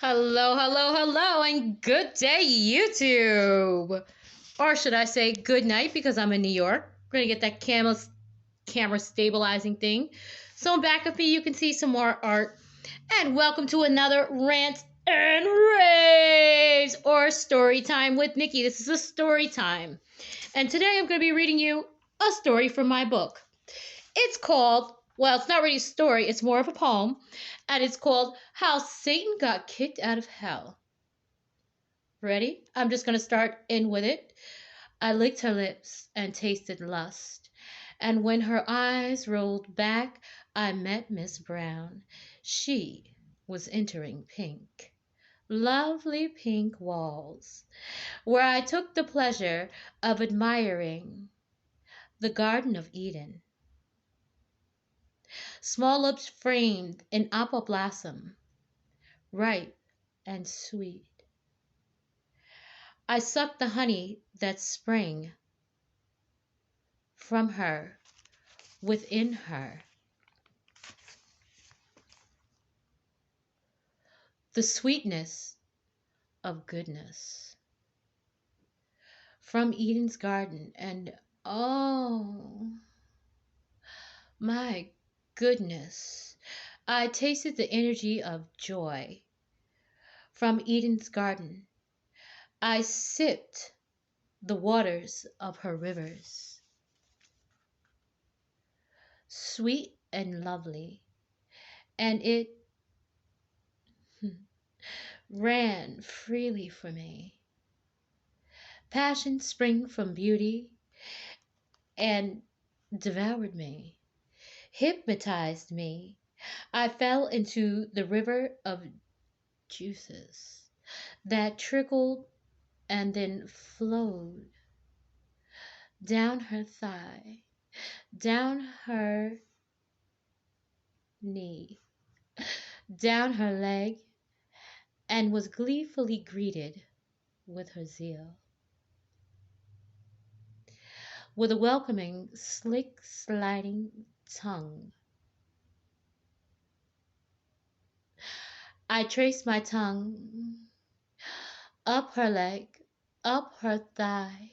Hello, hello, hello, and good day, YouTube. Or should I say good night because I'm in New York. We're going to get that camera stabilizing thing. So back of me, you can see some more art. And welcome to another Rant and Raves or Story Time with Nikki. This is a story time. And today I'm going to be reading you a story from my book. It's called, well, it's not really a story, it's more of a poem, and it's called How Satan Got Kicked Out of Hell. Ready? I'm just going to start in with it. I licked her lips and tasted lust, and when her eyes rolled back, I met Miss Brown. She was entering pink. Lovely pink walls, where I took the pleasure of admiring the Garden of Eden. Small lips framed in apple blossom, ripe and sweet. I sucked the honey that sprang from her, within her. The sweetness of goodness from Eden's garden, and oh my goodness, I tasted the energy of joy from Eden's garden. I sipped the waters of her rivers, sweet and lovely, and it ran freely for me. Passion sprang from beauty and devoured me, hypnotized me. I fell into the river of juices that trickled and then flowed down her thigh, down her knee, down her leg, and was gleefully greeted with her zeal. With a welcoming, slick, sliding tongue, I traced my tongue up her leg, up her thigh,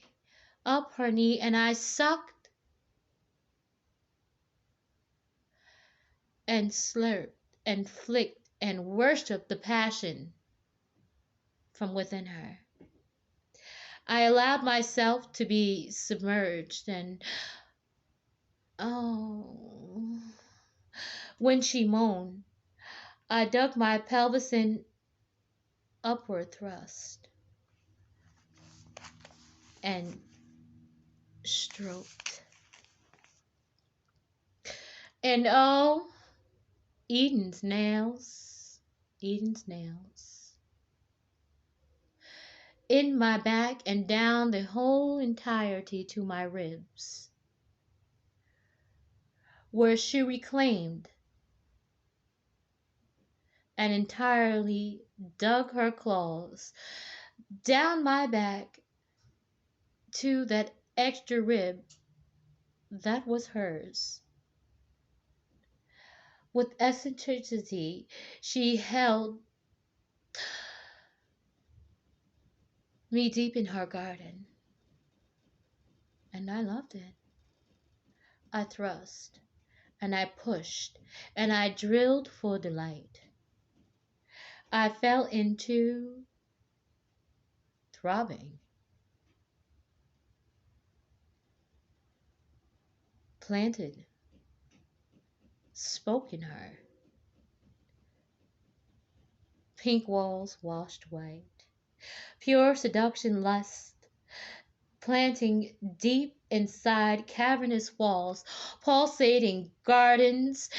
up her knee, and I sucked and slurped and flicked and worshipped the passion from within her. I allowed myself to be submerged, and oh, when she moaned, I dug my pelvis in upward thrust and stroked. And oh, Eden's nails, Eden's nails, in my back and down the whole entirety to my ribs, where she reclaimed and entirely dug her claws down my back to that extra rib that was hers. With eccentricity, she held me deep in her garden, and I loved it. I thrust, and I pushed, and I drilled for delight. I fell into throbbing, planted, spoke in her. Pink walls washed white, pure seduction lust, planting deep inside cavernous walls, pulsating gardens,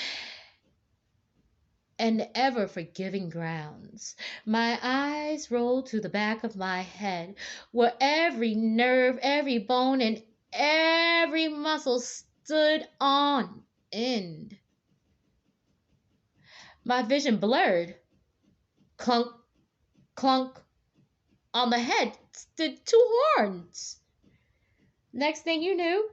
and ever forgiving grounds. My eyes rolled to the back of my head, where every nerve, every bone, and every muscle stood on end. My vision blurred. Clunk, clunk. On the head stood two horns. Next thing you knew,